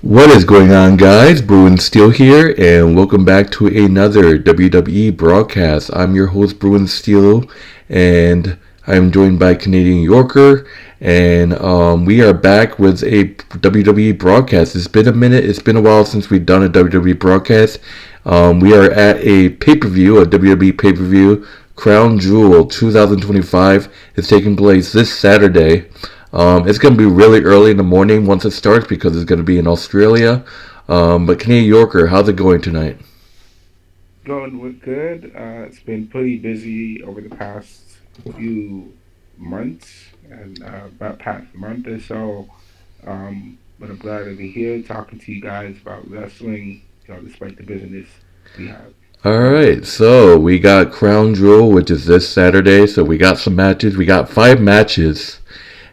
What is going on, guys? Bruin Steel here, and welcome back to another WWE broadcast. I'm your host, Bruin Steel, and I'm joined by Canadian Yorker, and we are back with a WWE broadcast. It's been a minute. It's been a while since we've done a WWE broadcast. We are at a pay-per-view, a WWE pay-per-view. Crown Jewel 2025 is taking place this Saturday. It's going to be really early in the morning once it starts because it's going to be in Australia. But Canadian Yorker, how's it going tonight? Going good. It's been pretty busy over the past few months and about past month or so. But I'm glad to be here talking to you guys about wrestling, despite the business we have. Alright, so we got Crown Jewel, which is this Saturday. So we got some matches. We got 5 matches,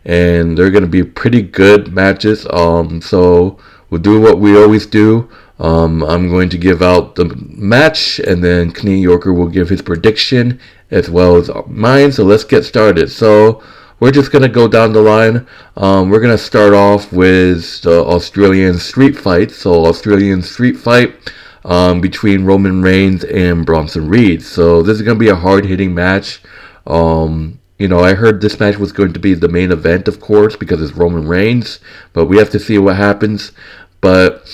and they're going to be pretty good matches. So we'll do what we always do. I'm going to give out the match, and then Canadian Yorker will give his prediction as well as mine. So let's get started. So we're just going to go down the line. We're going to start off with the Australian street fight. So Australian street fight between Roman Reigns and Bronson Reed. So this is going to be a hard-hitting match. I heard this match was going to be the main event, of course, because it's Roman Reigns, but we have to see what happens. But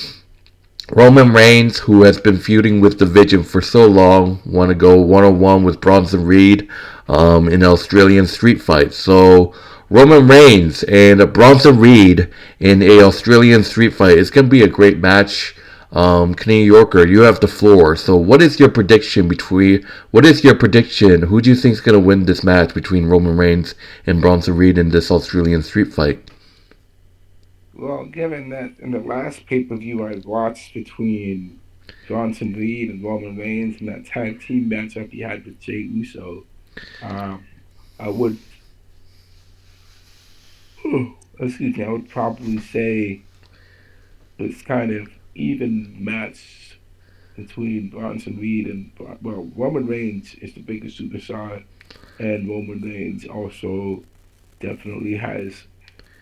Roman Reigns, who has been feuding with the Vision for so long, want to go one-on-one with Bronson Reed in an Australian street fight. So Roman Reigns and Bronson Reed in a Australian street fight. It's going to be a great match. Canadian Yorker, you have the floor. So, what is your prediction between? What is your prediction? Who do you think is going to win this match between Roman Reigns and Bronson Reed in this Australian street fight? Well, given that in the last pay per view I watched between Bronson Reed and Roman Reigns and that tag team matchup he had with Jey Uso, um, I would, excuse me, I would probably say it's kind of even match between Bronson Reed and Roman Reigns is the biggest superstar, and Roman Reigns also definitely has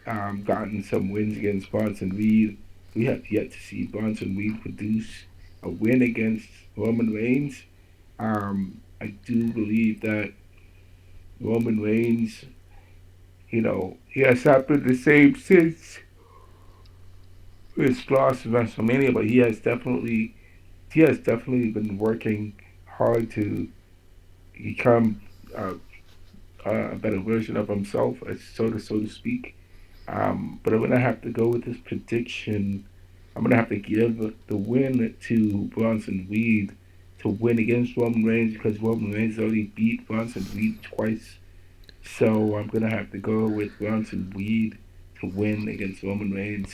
gotten some wins against Bronson Reed. We have yet to see Bronson Reed produce a win against Roman Reigns. I do believe that Roman Reigns, he has not been the same since his loss in WrestleMania, but he has definitely been working hard to become a better version of himself, as so to speak. But I'm gonna have to go with this prediction. I'm gonna have to give the win to Bronson Reed to win against Roman Reigns because Roman Reigns already beat Bronson Reed twice. So I'm gonna have to go with Bronson Reed to win against Roman Reigns.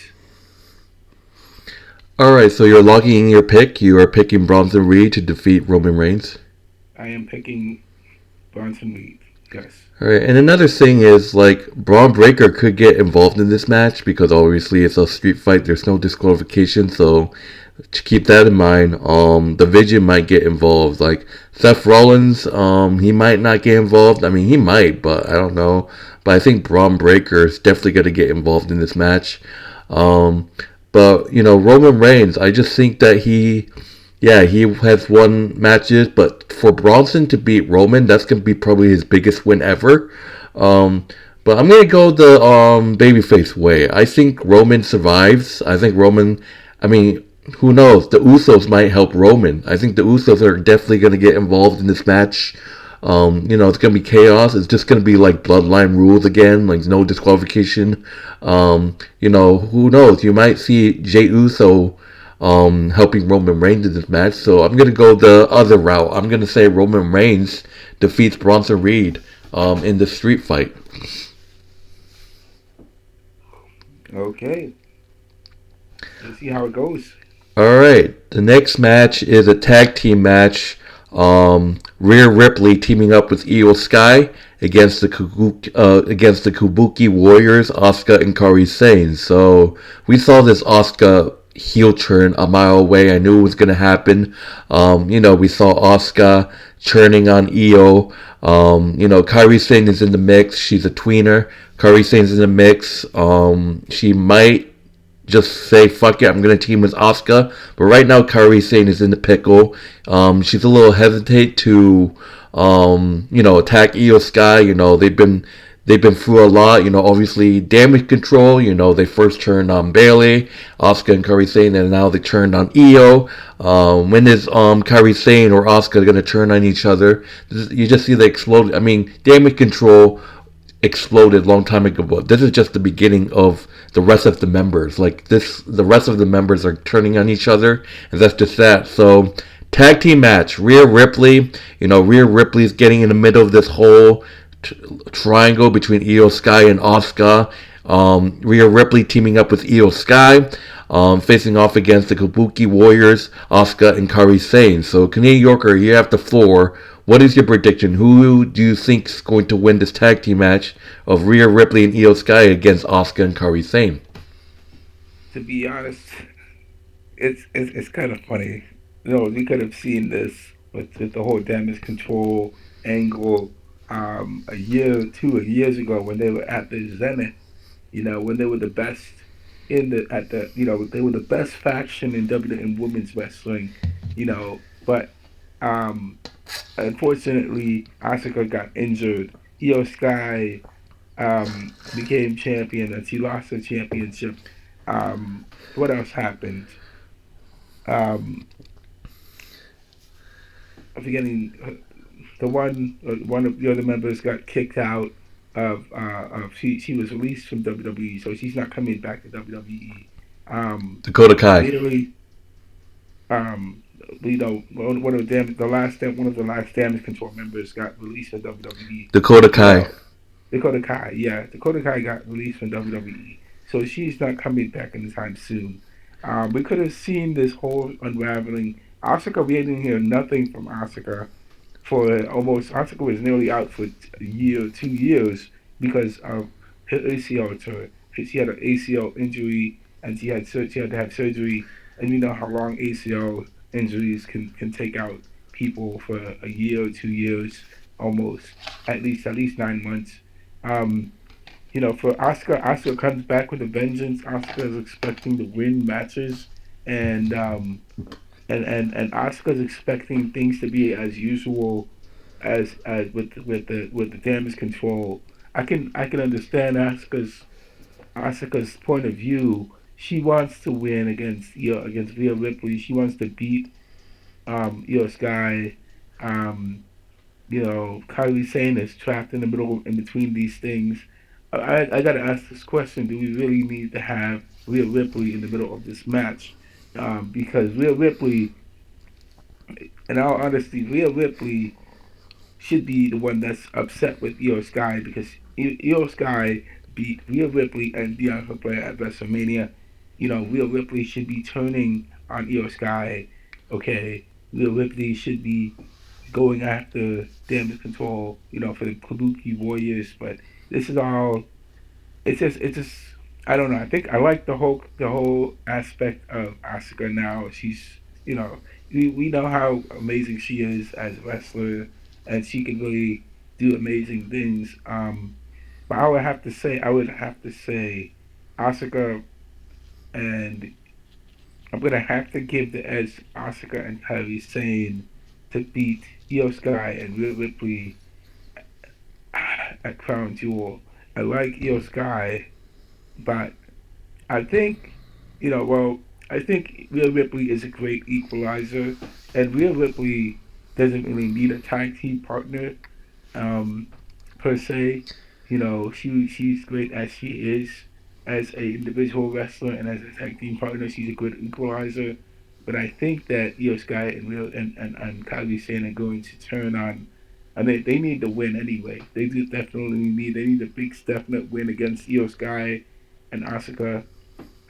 Alright, so you're locking in your pick. You are picking Bronson Reed to defeat Roman Reigns. I am picking Bronson Reed. Yes. Alright, and another thing is, like, Braun Breaker could get involved in this match because obviously it's a street fight. There's no disqualification, so to keep that in mind, the Vision might get involved. Like, Seth Rollins, he might not get involved. I mean, he might, but I don't know. But I think Braun Breaker is definitely going to get involved in this match. Um, but Roman Reigns, I just think that he has won matches, but for Bronson to beat Roman, that's gonna be probably his biggest win ever. Um, but I'm gonna go the babyface way. I think Roman survives. I think Roman. I mean, who knows? The Usos might help Roman. I think the Usos are definitely gonna get involved in this match. It's gonna be chaos. It's just gonna be like bloodline rules again, like no disqualification. Who knows? You might see Jey Uso helping Roman Reigns in this match. So I'm gonna go the other route. I'm gonna say Roman Reigns defeats Bronson Reed in the street fight. Okay. Let's see how it goes. All right, the next match is a tag team match. Rhea Ripley teaming up with Io Sky against the Kabuki Warriors, Asuka and Kairi Sane. So we saw this Asuka heel turn a mile away. I knew it was going to happen. We saw Asuka churning on Io. Kairi Sane is in the mix. She's a tweener. Kairi Sane's in the mix. She might just say fuck it, I'm gonna team with Asuka. But right now, Kairi Sane is in the pickle. She's a little hesitate to attack Io Sky. They've been through a lot. Obviously Damage Control. They first turned on Bailey, Asuka, and Kairi Sane, and now they turned on Io. When is Kairi Sane or Asuka gonna turn on each other? You just see the explode. I mean, Damage Control exploded a long time ago, but this is just the beginning of the rest of the members. The rest of the members are turning on each other, and that's just that. So, tag team match: Rhea Ripley. Rhea Ripley's getting in the middle of this whole triangle between Io Sky and Asuka. Rhea Ripley teaming up with Io Sky, facing off against the Kabuki Warriors, Asuka and Kairi Sane. So, Canadian Yorker, you have the floor. What is your prediction? Who do you think is going to win this tag team match of Rhea Ripley and Io Sky against Asuka and Kairi Sane? To be honest, it's kind of funny. We could have seen this with the whole damage control angle a year or two years ago when they were at the zenith. When they were the best they were the best faction in in women's wrestling. But um, unfortunately, Asuka got injured. Io Sky became champion and she lost the championship. What else happened? Um, I'm forgetting the one of the other members got kicked out of she was released from WWE, so she's not coming back to WWE. Dakota Kai. Literally, one of the last damage control members got released from WWE. Dakota Kai. Dakota Kai, yeah, Dakota Kai got released from WWE, so she's not coming back anytime soon. We could have seen this whole unraveling. Asuka, we didn't hear nothing from Asuka for almost. Asuka was nearly out for a year, 2 years because of her ACL tour. She had an ACL injury and she had to have surgery, and you know how long ACL injuries can take out people for a year or 2 years, almost at least 9 months. Um, for Asuka comes back with a vengeance. Asuka is expecting to win matches, and and Asuka's expecting things to be as usual as with the damage control. I can understand Asuka's point of view. She wants to win against Rhea Ripley. She wants to beat Io Sky. Um, Kylie Sane is trapped in the middle, in between these things. I gotta ask this question: do we really need to have Rhea Ripley in the middle of this match? Because Rhea Ripley, in all honesty, Rhea Ripley should be the one that's upset with Io Sky because Io Sky beat Rhea Ripley and Bianca Belair at WrestleMania. Rhea Ripley should be turning on Io Sky. Okay, Rhea Ripley should be going after damage control, for the Kabuki Warriors. But this is all. It's just. I don't know. I think I like the whole aspect of Asuka now. We know how amazing she is as a wrestler, and she can really do amazing things. But I would have to say, Asuka, and I'm gonna have to give the edge Asuka and Kairi Sane to beat Io Sky and Rhea Ripley at Crown Jewel. I like Io Sky, but I think, I think Rhea Ripley is a great equalizer, and Rhea Ripley doesn't really need a tag team partner, um, per se. She's great as she is as a individual wrestler and as a tag team partner. She's a good equalizer, but I think that Io Sky and Kylie Sane are going to turn on. I mean, they need to win anyway. They do definitely need a big definite win against Io Sky and Asuka.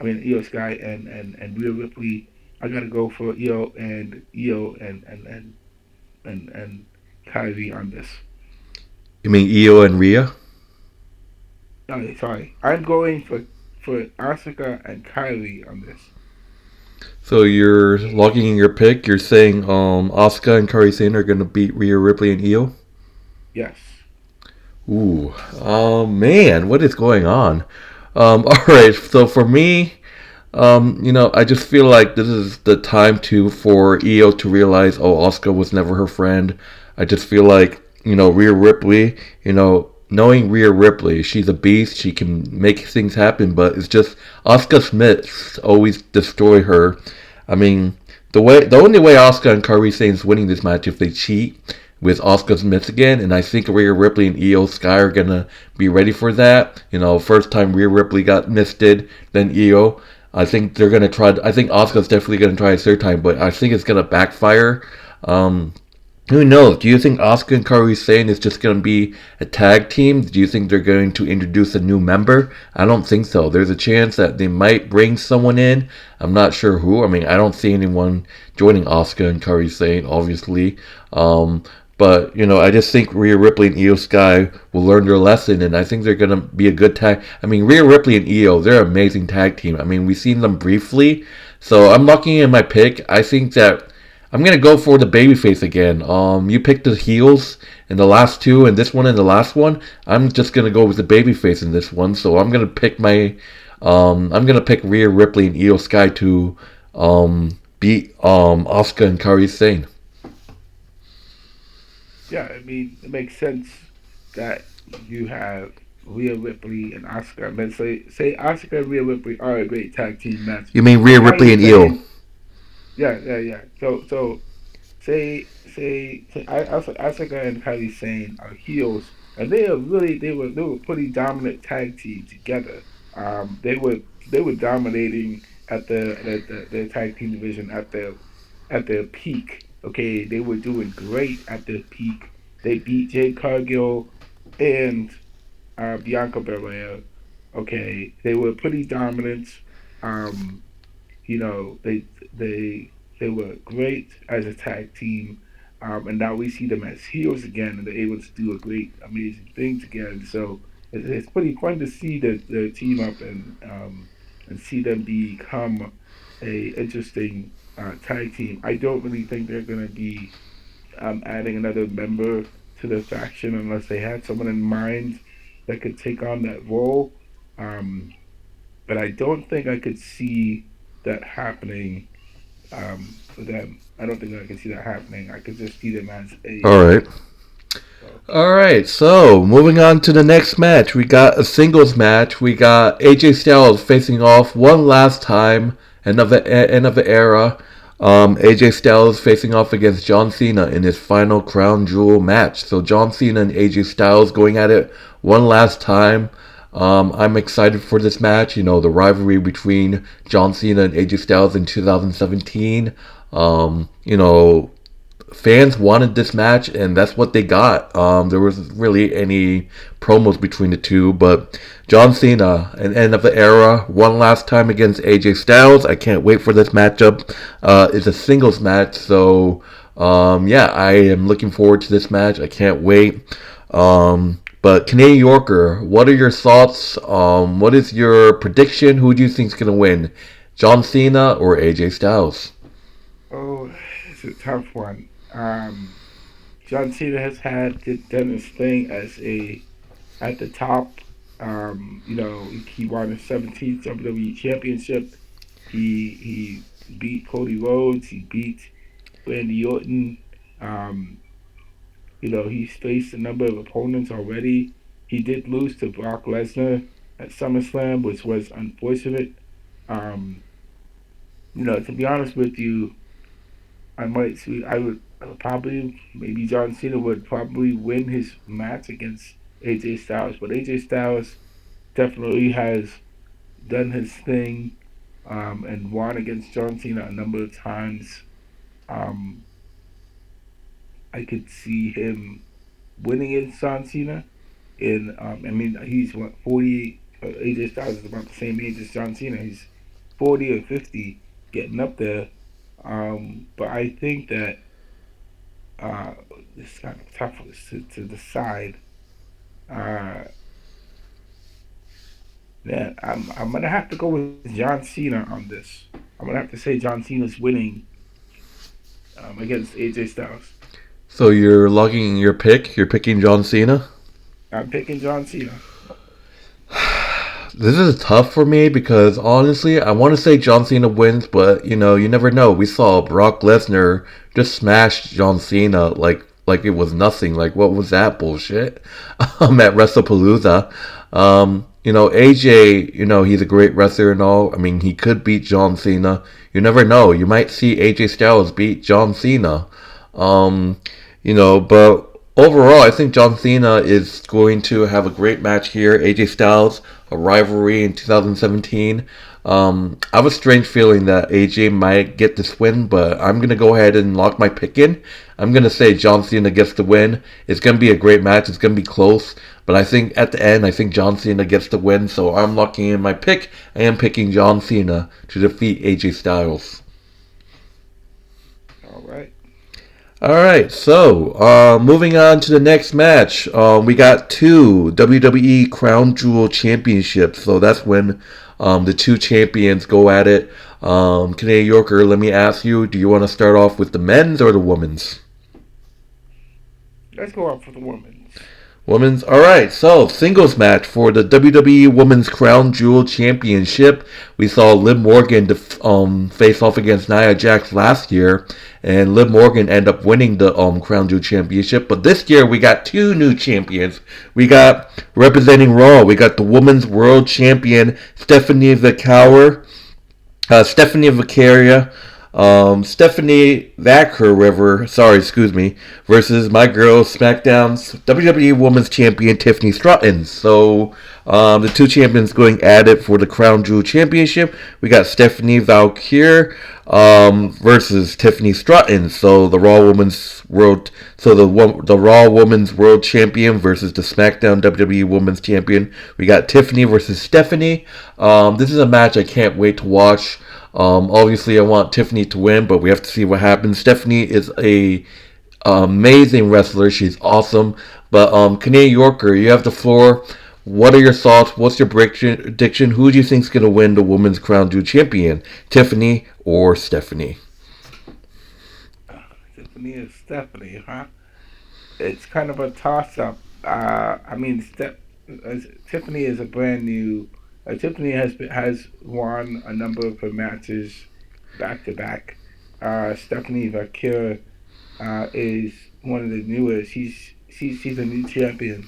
I mean Io Sky and Rhea Ripley. I gotta go for Io and Kylie on this. You mean Io and Rhea? No, sorry. I'm going for Asuka and Kylie on this. So you're locking in your pick. You're saying Asuka and Kairi Sane are gonna beat Rhea Ripley and Io. Yes. Ooh, oh man, what is going on? All right. So for me, I just feel like this is the time for Io to realize, oh, Asuka was never her friend. I just feel like, Rhea Ripley, knowing Rhea Ripley, she's a beast. She can make things happen, but it's just Asuka Smiths always destroy her. I mean, the only way Asuka and Kairi Sane's winning this match if they cheat with Asuka's miss again, and I think Rhea Ripley and Io Sky are gonna be ready for that. First time Rhea Ripley got misted, then Io. I think they're gonna try. I think Asuka's definitely gonna try a third time, but I think it's gonna backfire. Um, who knows? Do you think Asuka and Kairi Sane is just going to be a tag team? Do you think they're going to introduce a new member? I don't think so. There's a chance that they might bring someone in. I'm not sure who. I mean, I don't see anyone joining Asuka and Kairi Sane, obviously. But, I just think Rhea Ripley and Io Sky will learn their lesson, and I think they're going to be a good tag. I mean, Rhea Ripley and Io, they're an amazing tag team. I mean, we've seen them briefly. So I'm locking in my pick. I think that I'm gonna go for the babyface again. You picked the heels in the last two, and this one and the last one. I'm just gonna go with the babyface in this one. So I'm gonna pick I'm gonna pick Rhea Ripley and Io Sky to beat Asuka and Kairi Sane. Yeah, I mean, it makes sense that you have Rhea Ripley and Asuka. Let's say Asuka and Rhea Ripley are a great tag team match. You mean And Rhea Ripley Kylie and Io? Sane, yeah. So say Asuka and Kylie Sane are heels, and they were pretty dominant tag team together. They were dominating at the tag team division at their peak. Okay, they were doing great at their peak. They beat Jade Cargill and Bianca Belair. Okay, they were pretty dominant. Um, they they were great as a tag team, and now we see them as heels again, and they're able to do a great, amazing thing together. So it's pretty fun to see the team up and see them become a interesting tag team. I don't really think they're gonna be adding another member to the faction unless they had someone in mind that could take on that role. Um, but I don't think I could see that happening for them. I don't think I can see that happening. I could just see them as a All right. so. All right, so moving on to the next match, we got a singles match. We got AJ Styles facing off one last time, end of the era. AJ Styles facing off against John Cena in his final crown jewel match. So John Cena and AJ Styles going at it one last time. I'm excited for this match. The rivalry between John Cena and AJ Styles in 2017. Fans wanted this match, and that's what they got. There wasn't really any promos between the two, but John Cena, an end of the era, one last time against AJ Styles. I can't wait for this matchup. It's a singles match, so yeah, I am looking forward to this match. I can't wait. But Canadian Yorker, what are your thoughts? What is your prediction? Who do you think is going to win? John Cena or AJ Styles? Oh, it's a tough one. John Cena has done his thing as a at the top. He won his 17th WWE Championship. He beat Cody Rhodes. He beat Randy Orton. Um, he's faced a number of opponents already. He did lose to Brock Lesnar at SummerSlam, which was unfortunate. Um, to be honest with you, I would probably, maybe John Cena would probably win his match against AJ Styles, but AJ Styles definitely has done his thing and won against John Cena a number of times. Um, I could see him winning against John Cena. And he's what 40. AJ Styles is about the same age as John Cena. He's 40 or 50, getting up there. But I think that uh, it's kind of tough to decide. Uh, yeah, I'm gonna have to go with John Cena on this. I'm gonna have to say John Cena's winning against AJ Styles. So you're logging your pick. You're picking John Cena. I'm picking John Cena. This is tough for me because honestly, I want to say John Cena wins, but you never know. We saw Brock Lesnar just smash John Cena like it was nothing. Like what was that bullshit? At WrestlePalooza. AJ, he's a great wrestler and all. I mean, he could beat John Cena. You never know. You might see AJ Styles beat John Cena. But overall, I think John Cena is going to have a great match here. AJ Styles, a rivalry in 2017. I have a strange feeling that AJ might get this win, but I'm going to go ahead and lock my pick in. I'm going to say John Cena gets the win. It's going to be a great match. It's going to be close. But I think at the end, I think John Cena gets the win. So I'm locking in my pick. I am picking John Cena to defeat AJ Styles. All right. Alright, so moving on to the next match. We got 2 WWE Crown Jewel Championships. So that's when the 2 champions go at it. Canadian Yorker, let me ask you, do you want to start off with the men's or the women's? Let's go off with the women's. Women's. Alright, so singles match for the WWE Women's Crown Jewel Championship. We saw Liv Morgan face off against Nia Jax last year, and Liv Morgan ended up winning the Crown Jewel Championship. But this year we got 2 new champions. We got, representing Raw, we got the Women's World Champion Stephanie Vaquer, Stephanie Vaquer, versus my girl Smackdown's WWE Women's Champion Tiffany Stratton. So the 2 champions going at it for the Crown Jewel Championship. We got Stephanie Vaquer versus Tiffany Stratton. So the Raw Women's World Champion versus the SmackDown WWE Women's Champion. We got Tiffany versus Stephanie. This is a match I can't wait to watch. Obviously, I want Tiffany to win, but we have to see what happens. Stephanie is a amazing wrestler. She's awesome. But Canadian Yorker, you have the floor. What are your thoughts? What's your prediction? Who do you think is going to win the Women's Crown Jewel Champion? Tiffany or Stephanie? Tiffany is Stephanie, huh? It's kind of a toss-up. Tiffany is a brand new. Tiffany has won a number of her matches back to back. Stephanie Vaquer is one of the newest. She's a new champion.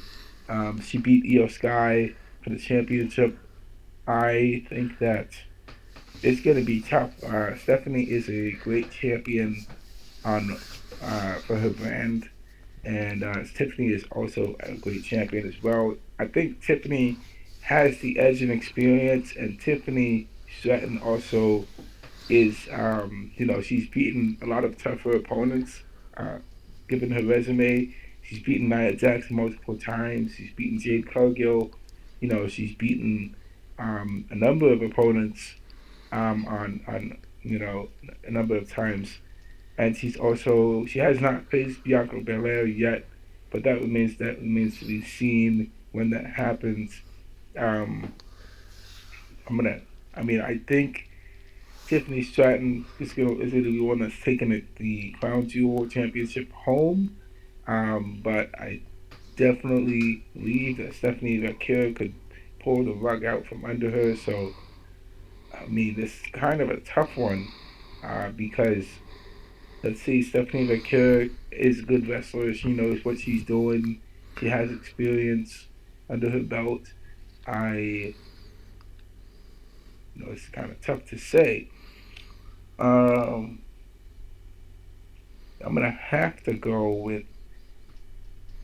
She beat Io Sky for the championship. I think that it's going to be tough. Stephanie is a great champion for her brand, and Tiffany is also a great champion as well. I think Tiffany has the edge and experience, and Tiffany Stratton also is, she's beaten a lot of tougher opponents, given her resume. She's beaten Nia Jax multiple times. She's beaten Jade Cargill. She's beaten a number of opponents on a number of times. And she has not faced Bianca Belair yet, but that remains to be seen when that happens. I think Tiffany Stratton is gonna be the one that's taking the Crown Jewel Championship home. But I definitely believe that Stephanie Vaquer could pull the rug out from under her. So, this is kind of a tough one because, let's see, Stephanie Vaquer is a good wrestler. She knows what she's doing. She has experience under her belt. It's kind of tough to say. I'm gonna have to go with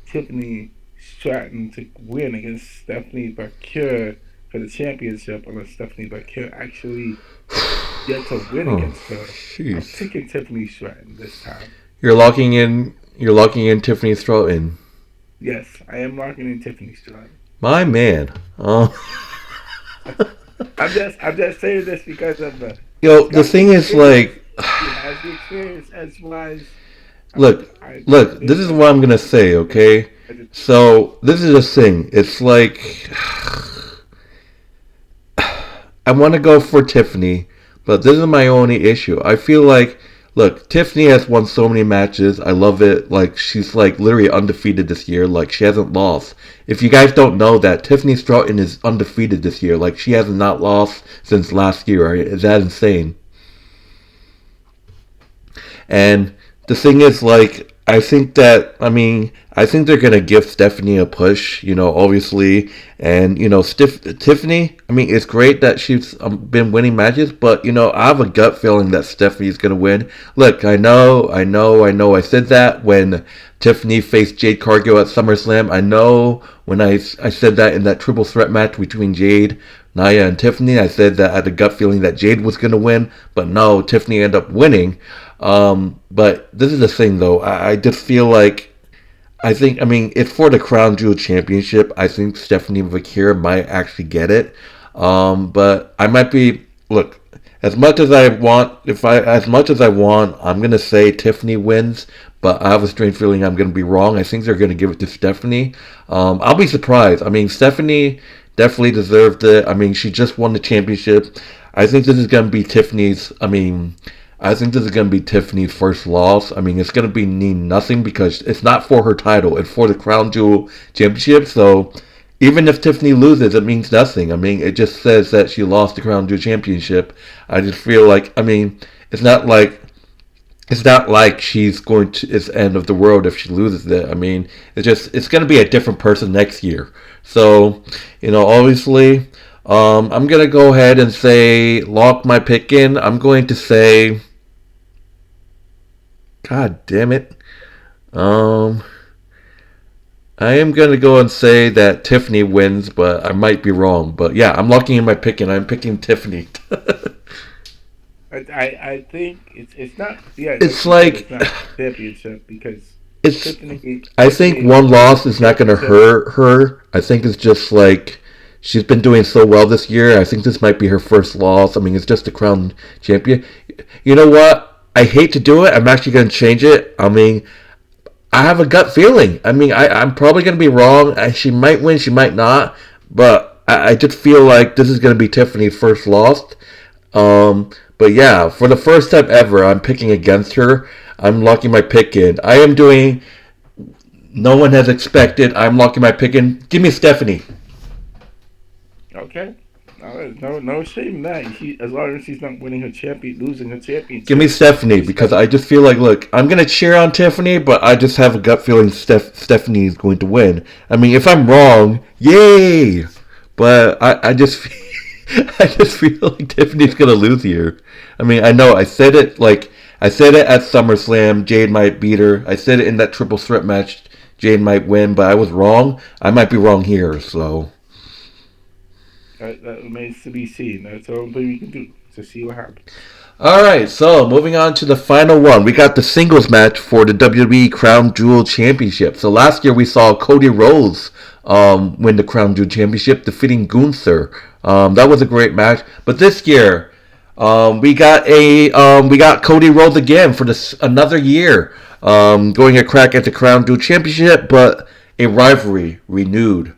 Tiffany Stratton to win against Stephanie Vaquer for the championship, unless Stephanie Vaquer actually gets a win against her. I'm taking Tiffany Stratton this time. You're locking in Tiffany Stratton. Yes, I am locking in Tiffany Stratton. My man. I'm just saying this because of the. The thing is, like, he has the experience as well as. Look. This is what I'm gonna say. Okay, so this is the thing. It's like I want to go for Tiffany, but this is my only issue. I feel like Look, Tiffany has won so many matches. I love it. Like, she's like literally undefeated this year. Like, she hasn't lost. If you guys don't know that, Tiffany Stratton is undefeated this year. Like, she has not lost since last year. Right? Is that insane? And the thing is, like, I think they're gonna give Stephanie a push. Obviously, and Tiffany. I mean, it's great that she's been winning matches, but I have a gut feeling that Stephanie's gonna win. Look, I said that when Tiffany faced Jade Cargill at SummerSlam. I know when I said that in that triple threat match between Jade, Nia, and Tiffany. I said that I had a gut feeling that Jade was gonna win, but no, Tiffany ended up winning. But this is the thing, though. I just feel like I mean, it's for the Crown Jewel Championship. I think Stephanie Vaquer might actually get it. But I might be look as much as I want. If I as much as I want, I'm gonna say Tiffany wins. But I have a strange feeling I'm gonna be wrong. I think they're gonna give it to Stephanie. I'll be surprised. I mean, Stephanie definitely deserved it. I mean, she just won the championship. I think this is gonna be Tiffany's. I think this is going to be Tiffany's first loss. I mean, it's going to be mean nothing because it's not for her title. It's for the Crown Jewel Championship. So even if Tiffany loses, it means nothing. I mean, it just says that she lost the Crown Jewel Championship. I just feel like, I mean, it's not like she's going to it's the end of the world if she loses it. I mean, it's going to be a different person next year. So, obviously, I'm gonna go ahead and say lock my pick in. I'm going to say, God damn it. Um, I am gonna go and say that Tiffany wins, but I might be wrong. But yeah, I'm locking in my pick, and I'm picking Tiffany. I think it's not, yeah, It's like you said, like it's not championship because it's. I think Tiffany one loss is not gonna championship. hurt her. I think it's just like she's been doing so well this year. I think this might be her first loss. I mean, it's just the crown champion. You know what? I hate to do it. I'm actually gonna change it. I mean, I have a gut feeling. I mean, I'm probably going to be wrong. She might win, she might not. But I just feel like this is going to be Tiffany's first loss. But yeah, for the first time ever, I'm picking against her. I'm locking my pick in. I am doing. No one has expected. I'm locking my pick in. Give me Stephanie. Okay. No shame in that. As long as she's not losing her Give me championship, Stephanie it's because Stephanie. I just feel like, look, I'm going to cheer on Tiffany, but I just have a gut feeling Stephanie is going to win. I mean, if I'm wrong, yay! But I just I just feel like Tiffany's gonna lose here. I mean, I know I said it at SummerSlam. Jade might beat her. I said it in that triple threat match. Jade might win, but I was wrong. I might be wrong here. So That remains to be seen. That's all we can do to see what happens. all right. So moving on to the final one, we got the singles match for the WWE Crown Jewel Championship. So last year we saw Cody Rhodes win the Crown Jewel Championship, defeating Gunther. That was a great match. But this year, we got Cody Rhodes again for this another year, going a crack at the Crown Jewel Championship, but a rivalry renewed.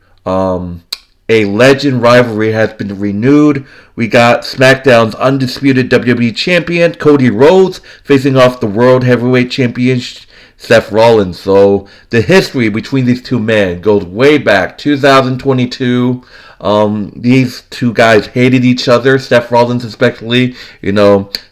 A legend rivalry has been renewed. We got SmackDown's undisputed WWE champion Cody Rhodes facing off the World Heavyweight Champion Seth Rollins. So the history between these two men goes way back, 2022. These two guys hated each other. Seth Rollins, especially.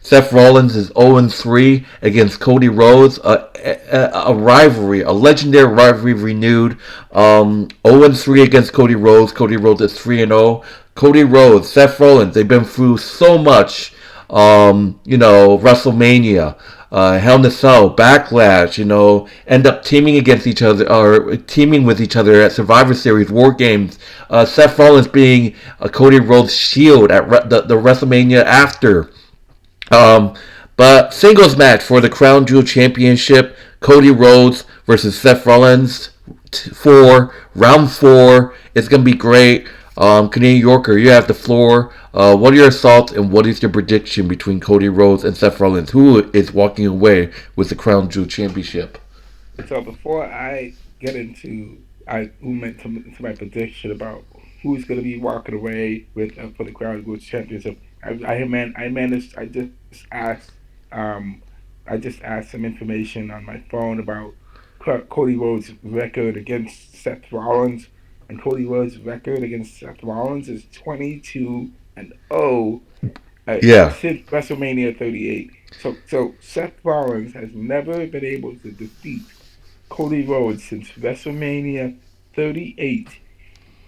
Seth Rollins is 0-3 against Cody Rhodes. A rivalry, a legendary rivalry renewed. 0-3 against Cody Rhodes. Cody Rhodes is 3-0. Cody Rhodes, Seth Rollins, they've been through so much. WrestleMania, Hell in a Cell, Backlash, end up teaming against each other or teaming with each other at Survivor Series, War Games. Seth Rollins being Cody Rhodes' shield at the WrestleMania after. Um, but singles match for the Crown Jewel Championship, Cody Rhodes versus Seth Rollins for round four. It's gonna be great. Canadian Yorker, you have the floor. What are your thoughts and what is your prediction between Cody Rhodes and Seth Rollins? Who is walking away with the Crown Jewel Championship? So before I get into I went to my prediction about who's going to be walking away with for the Crown Jewel Championship, I managed I just asked um I just asked some information on my phone about Cody Rhodes' record against Seth Rollins, and Cody Rhodes' record against Seth Rollins is 22-0 Yeah. since WrestleMania 38. So Seth Rollins has never been able to defeat Cody Rhodes since WrestleMania 38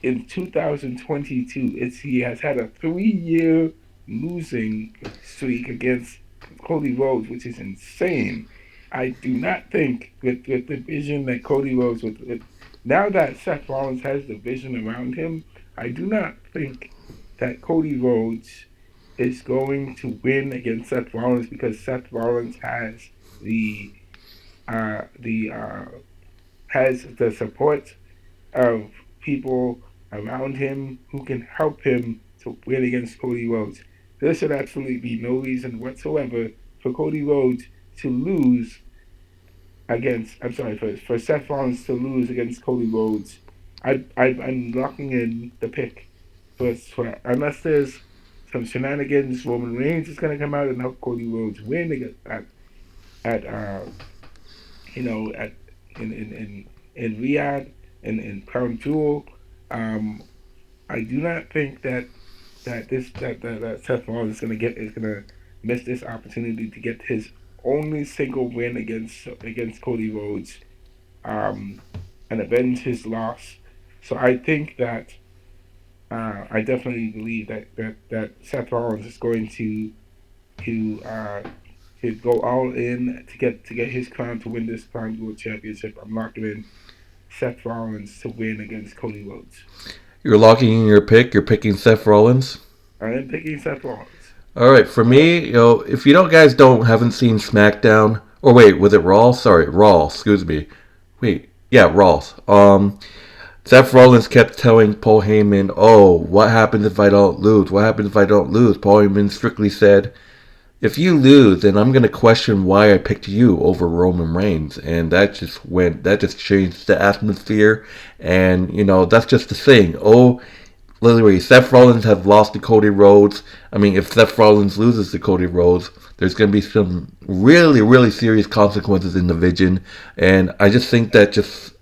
in 2022. He has had a 3-year losing streak against Cody Rhodes, which is insane. I do not think with the vision that Cody Rhodes with now that Seth Rollins has the vision around him, I do not think that Cody Rhodes is going to win against Seth Rollins because Seth Rollins the the has the support of people around him who can help him to win against Cody Rhodes. There should absolutely be no reason whatsoever for Cody Rhodes to lose for Seth Rollins to lose against Cody Rhodes. I'm locking in the pick for unless there's some shenanigans. Roman Reigns is going to come out and help Cody Rhodes win at you know at in Riyadh in Crown Jewel. Um, I do not think that Seth Rollins is going to miss this opportunity to get his only single win against Cody Rhodes, um, and avenge his loss. So I think that I definitely believe that Seth Rollins is going to uh, to go all in to get his crown to win this Crown Jewel Championship. I'm locking in Seth Rollins to win against Cody Rhodes. You're locking in your pick. You're picking Seth Rollins. I am picking Seth Rollins. All right, for me, if you don't guys haven't seen SmackDown, or wait, was it Raw? Sorry, Raw. Excuse me. Wait, yeah, Raw. Seth Rollins kept telling Paul Heyman, "Oh, what happens if I don't lose? What happens if I don't lose?" Paul Heyman strictly said, "If you lose, then I'm gonna question why I picked you over Roman Reigns," and that just changed the atmosphere, and that's just the thing. Oh, literally, Seth Rollins has lost to Cody Rhodes. I mean, if Seth Rollins loses to Cody Rhodes, there's going to be some really, really serious consequences in the division. And I just think that just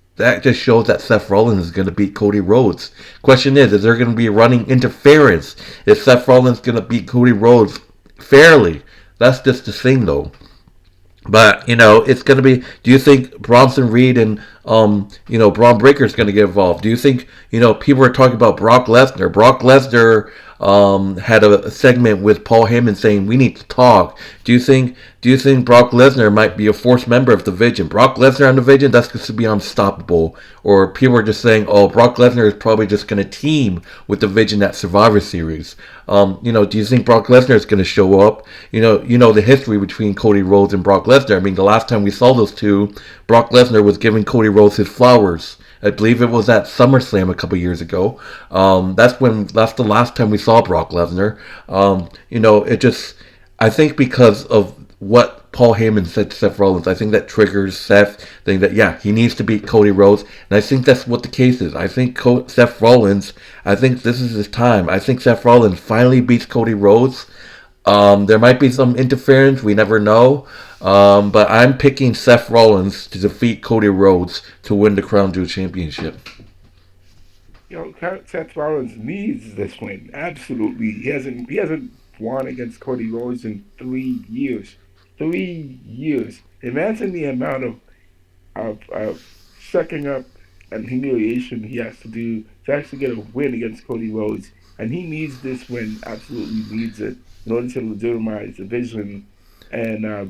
shows that Seth Rollins is going to beat Cody Rhodes. Question is there going to be running interference? Is Seth Rollins going to beat Cody Rhodes fairly? That's just the thing, though. But it's gonna be. Do you think Bronson Reed and Braun Breaker is gonna get involved? Do you think people are talking about Brock Lesnar? Brock Lesnar had a segment with Paul Heyman saying we need to talk. Do you think Brock Lesnar might be a forced member of the Division? Brock Lesnar on the Division, that's going to be unstoppable. Or people are just saying, oh, Brock Lesnar is probably just going to team with the Division at Survivor Series. Do you think Brock Lesnar is going to show up? The history between Cody Rhodes and Brock Lesnar. I mean, the last time we saw those two, Brock Lesnar was giving Cody Rhodes his flowers. I believe it was at SummerSlam a couple years ago. That's the last time we saw Brock Lesnar. I think because of what Paul Heyman said to Seth Rollins, I think that triggers Seth thinking that, yeah, he needs to beat Cody Rhodes. And I think that's what the case is. I think Seth Rollins, I think this is his time. I think Seth Rollins finally beats Cody Rhodes. There might be some interference. We never know. But I'm picking Seth Rollins to defeat Cody Rhodes to win the Crown Jewel Championship. Seth Rollins needs this win. Absolutely, he hasn't won against Cody Rhodes in 3 years. 3 years. Imagine the amount of sucking up and humiliation he has to do to actually get a win against Cody Rhodes, and he needs this win. Absolutely needs it in order to legitimize the vision. And I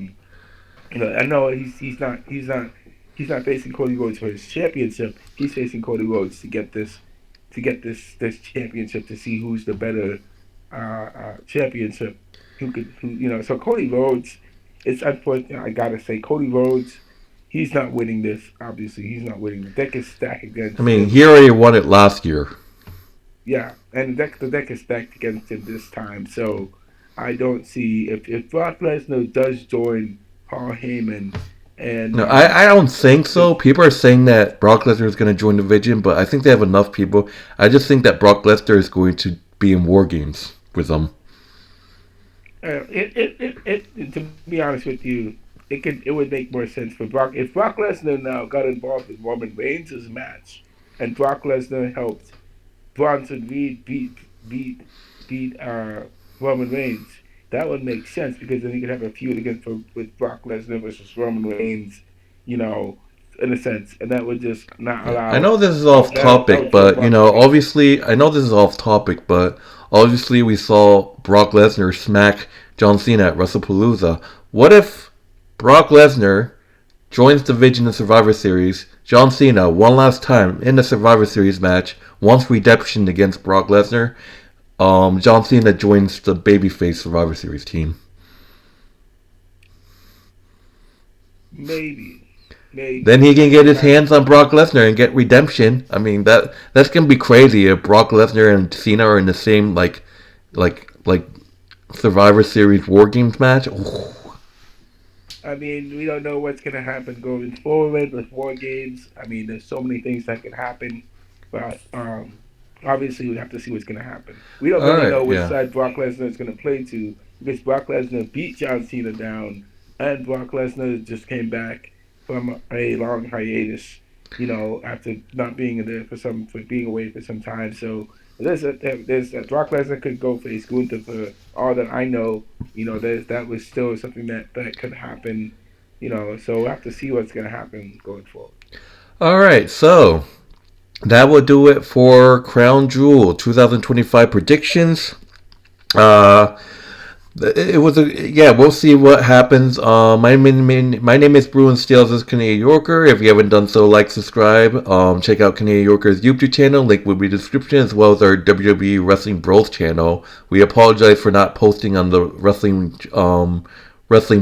know he's not facing Cody Rhodes for his championship. He's facing Cody Rhodes to get this championship to see who's the better championship. So Cody Rhodes. It's unfortunate. I gotta say, Cody Rhodes. He's not winning this. Obviously, he's not winning. The deck is stacked I against mean, him. he already won it last year. Yeah, and the deck is stacked against him this time. So I don't see if Brock Lesnar does join Paul Heyman and No, I don't think so. People are saying that Brock Lesnar is going to join the Division, but I think they have enough people. I just think that Brock Lesnar is going to be in War Games with them. to be honest with you, it would make more sense for Brock if Brock Lesnar now got involved in Roman Reigns' match, and Brock Lesnar helped Bronson Reed beat beat Roman Reigns. That would make sense because then he could have a feud against with Brock Lesnar versus Roman Reigns, you know, in a sense, and that would just not Yeah. I allow know this is off that topic, would throw but Brock off. obviously, I know this is off topic, but obviously we saw Brock Lesnar smack John Cena at WrestlePalooza. What if Brock Lesnar joins the Division in Survivor Series? John Cena, one last time in the Survivor Series match, wants redemption against Brock Lesnar. John Cena joins the babyface Survivor Series team. Maybe, Then maybe he can get that his kind of hands on Brock Lesnar and get redemption. I mean that's gonna be crazy if Brock Lesnar and Cena are in the same like Survivor Series War Games match. Ooh. I mean, we don't know what's going to happen going forward with War Games. I mean, there's so many things that could happen, but obviously we have to see what's going to happen. We don't All really right, know which yeah. side Brock Lesnar is going to play to because Brock Lesnar beat John Cena down, and Brock Lesnar just came back from a long hiatus. After not being in there for being away for some time. So there's a Brock Lesnar could go face Gunther for all that I know. That was still something that could happen. So we'll have to see what's going to happen going forward. All right, so that will do it for Crown Jewel 2025 predictions. Uh, it was a yeah. We'll see what happens. My name is Bruin Steels. This is Canadian Yorker. If you haven't done so, like, subscribe. Check out Canadian Yorker's YouTube channel. Link will be in the description, as well as our WWE Wrestling Bros channel. We apologize for not posting on the Wrestling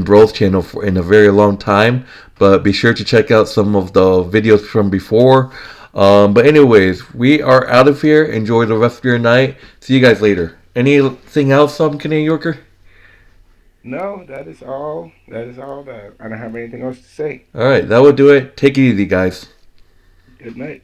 Bros channel in a very long time, but be sure to check out some of the videos from before. But anyways, we are out of here. Enjoy the rest of your night. See you guys later. Anything else, Canadian Yorker? No, that is all. That is all. That I don't have anything else to say. All right, that will do it. Take it easy, guys. Good night.